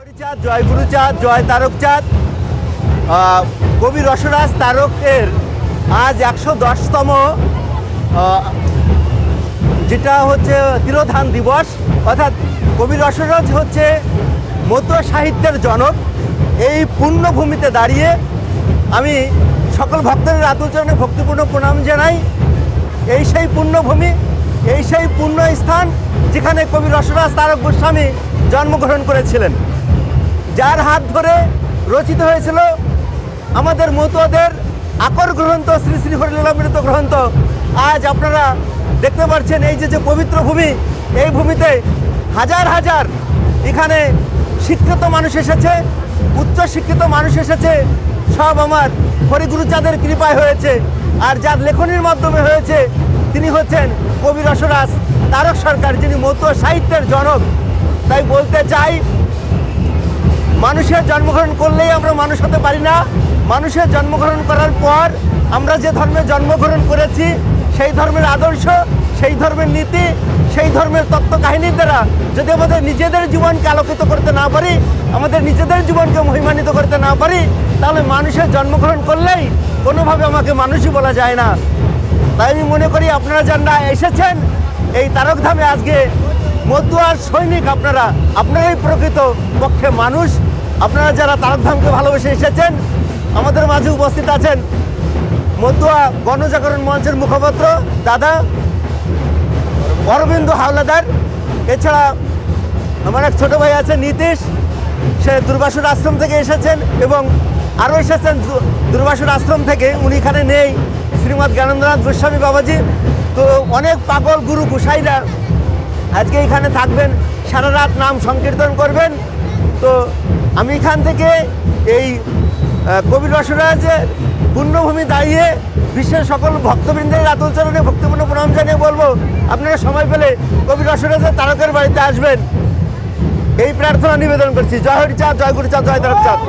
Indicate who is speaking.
Speaker 1: হরিচাঁদ, জয় গুরুচাঁদ, জয় তারকচাঁদ। কবি রসরাজ তারকের আজ 110তম যেটা হচ্ছে তিরোধান দিবস। অর্থাৎ কবি রসরাজ হচ্ছে মতুয়া সাহিত্যের জনক। এই পুণ্যভূমিতে দাঁড়িয়ে আমি সকল ভক্তদের আতুল চরণে ভক্তিপূর্ণ প্রণাম জানাই। এই সেই পুণ্যভূমি, এই সেই পুণ্য স্থান যেখানে কবি রসরাজ তারক গোস্বামী জন্মগ্রহণ করেছিলেন, যার হাত ধরে রচিত হয়েছিল আমাদের মতুয়াদের আকর গ্রন্থ শ্রী শ্রী হরিলীলামৃত গ্রন্থ। আজ আপনারা দেখতে পাচ্ছেন এই যে পবিত্র ভূমি, এই ভূমিতে হাজার হাজার এখানে শিক্ষিত মানুষ এসেছে, উচ্চ শিক্ষিত মানুষ এসেছে। সব আমার হরিগুরুচাঁদের কৃপায় হয়েছে, আর যার লেখনীর মাধ্যমে হয়েছে তিনি হচ্ছেন কবি রসরাজ তারক সরকার, যিনি মতুয়া সাহিত্যের জনক। তাই বলতে চাই, মানুষের জন্মগ্রহণ করলেই আমরা মানুষ হতে পারি না। মানুষের জন্মগ্রহণ করার পর আমরা যে ধর্মে জন্মগ্রহণ করেছি সেই ধর্মের আদর্শ, সেই ধর্মের নীতি, সেই ধর্মের তত্ত্ব কাহিনীর দ্বারা যদি আমাদের নিজেদের জীবনকে আলোকিত করতে না পারি, আমাদের নিজেদের জীবনকে মহিমান্বিত করতে না পারি, তাহলে মানুষের জন্মগ্রহণ করলেই কোনোভাবে আমাকে মানুষই বলা যায় না। তাই আমি মনে করি আপনারা যারা এসেছেন এই তারকধামে, আজকে মতুয়ার সৈনিক আপনারাই প্রকৃত পক্ষে মানুষ। আপনারা যারা তারকধামকে ভালোবেসে এসেছেন, আমাদের মাঝে উপস্থিত আছেন মতুয়া গণজাগরণ মঞ্চের মুখপাত্র দাদা অরবিন্দ হাওলাদার। এছাড়া আমার এক ছোটো ভাই আছে নীতিশ, সে দুর্বাসুর আশ্রম থেকে এসেছেন, এবং আরও এসেছেন দুর্বাসুর আশ্রম থেকে, উনি এখানে নেই, শ্রীমৎ জ্ঞানেন্দ্রনাথ গোস্বামী বাবাজি। তো অনেক পাগল গুরু গোসাইরা আজকে এখানে থাকবেন, সারা রাত নাম সংকীর্তন করবেন। তো আমি এখান থেকে এই কবি রসরাজের পুণ্যভূমি দাঁড়িয়ে বিশ্বের সকল ভক্তবৃন্দের আতুল চরণে ভক্তিপূর্ণ প্রণাম জানিয়ে বলবো, আপনারা সময় পেলে কবি রসরাজের তারকের বাড়িতে আসবেন, এই প্রার্থনা নিবেদন করছি। জয় হরিচাঁদ, জয় গুরুচাঁদ, জয় তারকচাঁদ।